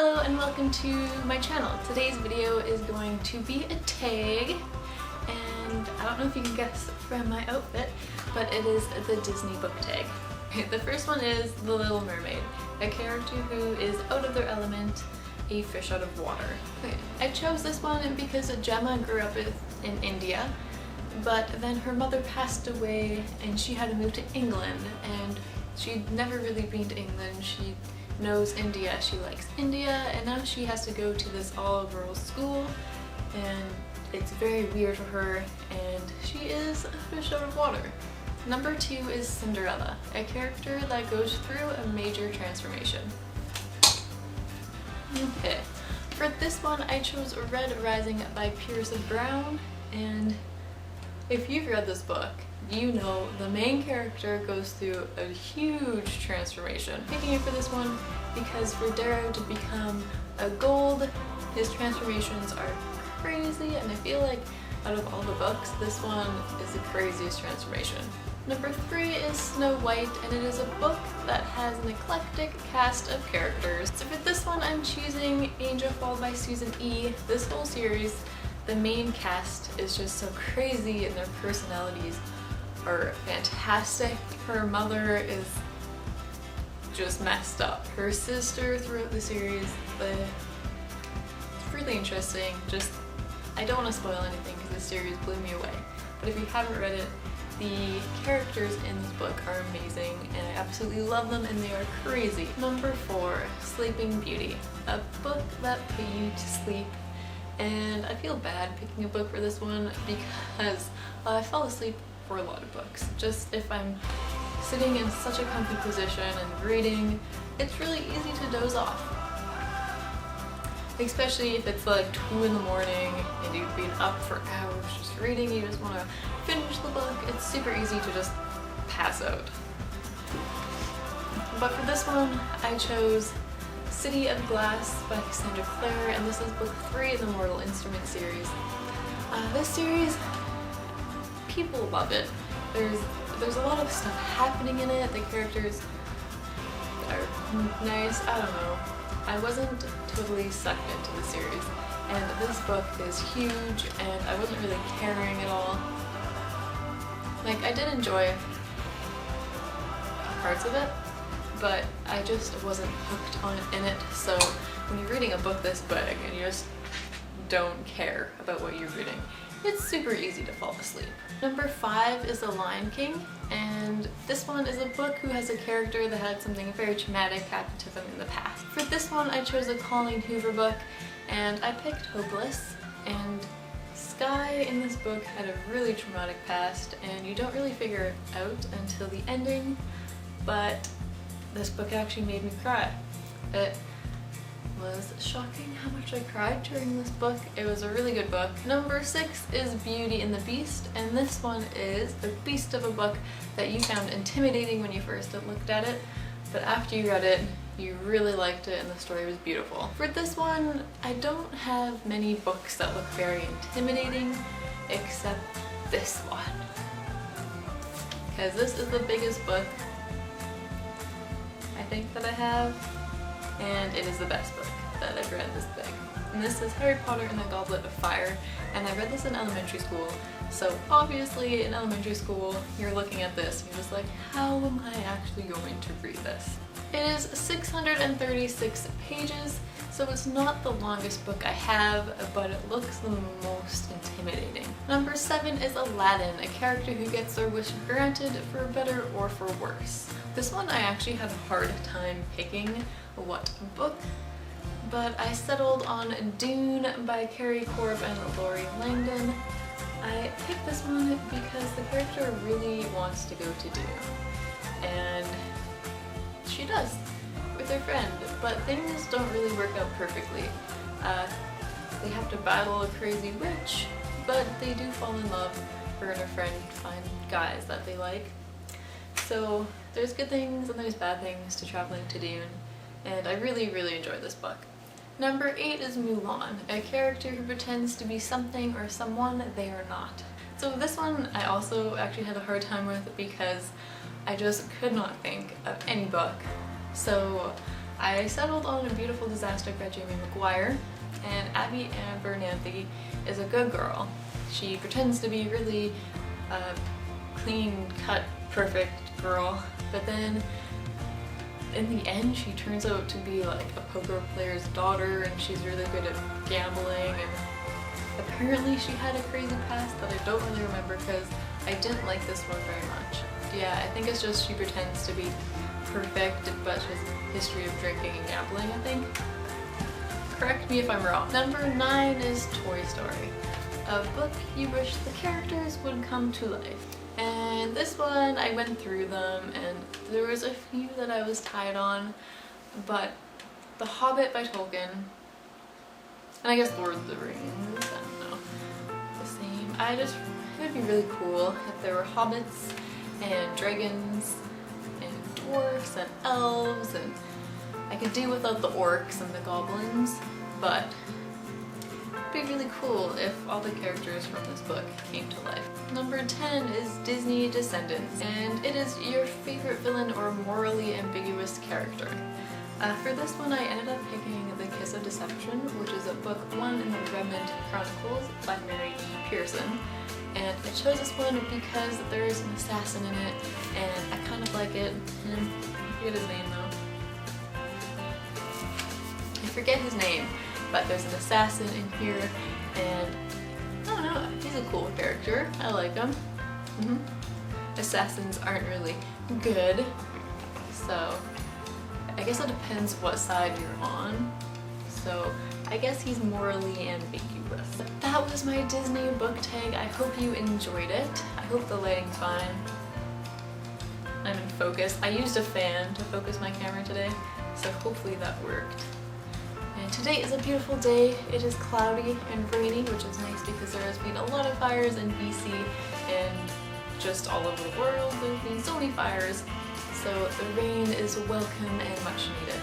Hello and welcome to my channel. Today's video is going to be a tag, and I don't know if you can guess from my outfit, but it is the Disney book tag. The first one is The Little Mermaid, a character who is out of their element, a fish out of water. I chose this one because Gemma grew up in India, but then her mother passed away and she had to move to England, and she'd never really been to England. She knows India, she likes India, and now she has to go to this all-girls school, and it's very weird for her, and she is a fish out of water. Number 2 is Cinderella, a character that goes through a major transformation. Okay, for this one I chose Red Rising by Pierce Brown, and if you've read this book, you know the main character goes through a huge transformation. Picking it for this one because for Darrow to become a gold, his transformations are crazy, and I feel like out of all the books, this one is the craziest transformation. Number 3 is Snow White, and it is a book that has an eclectic cast of characters. So for this one I'm choosing Angel Fall by Susan E. This whole series, the main cast is just so crazy and their personalities are fantastic. Her mother is just messed up. Her sister throughout the series, it's really interesting. I don't want to spoil anything because this series blew me away. But if you haven't read it, the characters in this book are amazing and I absolutely love them, and they are crazy. Number 4, Sleeping Beauty, a book that put you to sleep. And I feel bad picking a book for this one because I fall asleep for a lot of books. Just if I'm sitting in such a comfy position and reading, it's really easy to doze off. Especially if it's like 2 in the morning and you've been up for hours just reading, you just want to finish the book, it's super easy to just pass out. But for this one, I chose City of Glass by Cassandra Clare, and this is book 3 in the Mortal Instruments series. This series, people love it. There's a lot of stuff happening in it. The characters are nice. I don't know. I wasn't totally sucked into the series, and this book is huge, and I wasn't really caring at all. Like, I did enjoy parts of it, but I just wasn't hooked in it. So when you're reading a book this big and you just don't care about what you're reading, it's super easy to fall asleep. Number 5 is The Lion King, and this one is a book who has a character that had something very traumatic happen to them in the past. For this one I chose a Colleen Hoover book, and I picked Hopeless. And Sky in this book had a really traumatic past, and you don't really figure it out until the ending, but this book actually made me cry. It was shocking how much I cried during this book. It was a really good book. Number 6 is Beauty and the Beast, and this one is a beast of a book that you found intimidating when you first looked at it, but after you read it, you really liked it and the story was beautiful. For this one, I don't have many books that look very intimidating except this one, because this is the biggest book I think that I have, and it is the best book that I've read this big. And this is Harry Potter and the Goblet of Fire, and I read this in elementary school, so obviously in elementary school you're looking at this and you're just like, how am I actually going to read this? It is 636 pages, so it's not the longest book I have, but it looks the most intimidating. Number 7 is Aladdin, a character who gets their wish granted for better or for worse. This one I actually had a hard time picking what book, but I settled on Dune by Carrie Korb and Laurie Langdon. I picked this one because the character really wants to go to Dune, and she does with her friend, but things don't really work out perfectly. They have to battle a crazy witch, but they do fall in love. Her and her friend find guys that they like. So there's good things and there's bad things to traveling to Dune, and I really enjoyed this book. Number 8 is Mulan, a character who pretends to be something or someone they are not. So this one I also actually had a hard time with because I just could not think of any book. So I settled on A Beautiful Disaster by Jamie McGuire, and Abby Abernathy is a good girl. She pretends to be really clean-cut, perfect girl, but then in the end she turns out to be like a poker player's daughter, and she's really good at gambling, and apparently she had a crazy past that I don't really remember because I didn't like this one very much. Yeah, I think it's just she pretends to be perfect, but she has a history of drinking and gambling, I think. Correct me if I'm wrong. Number 9 is Toy Story, a book you wish the characters would come to life. And this one, I went through them and there was a few that I was tied on, but The Hobbit by Tolkien, and I guess Lord of the Rings, I don't know, the same. It would be really cool if there were hobbits and dragons and dwarfs and elves, and I could do without the orcs and the goblins, but it'd be really cool if all the characters from this book came to life. Number 10 is Disney Descendants, and it is your favorite villain or morally ambiguous character. For this one I ended up picking The Kiss of Deception, which is a book 1 in the Remnant Chronicles by Mary E. Pearson. And I chose this one because there is an assassin in it, and I kind of like it. I forget his name though. I forget his name, but there's an assassin in here, and I don't know, he's a cool character. I like him. Assassins aren't really good, so I guess it depends what side you're on. So I guess he's morally ambiguous. But that was my Disney book tag. I hope you enjoyed it. I hope the lighting's fine. I'm in focus. I used a fan to focus my camera today, so hopefully that worked. And today is a beautiful day. It is cloudy and rainy, which is nice because there has been a lot of fires in BC and just all over the world. There's been so many fires, so the rain is welcome and much needed.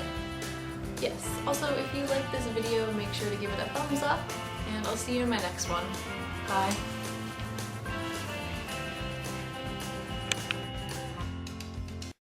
Yes, also if you like this video, make sure to give it a thumbs up, and I'll see you in my next one. Bye.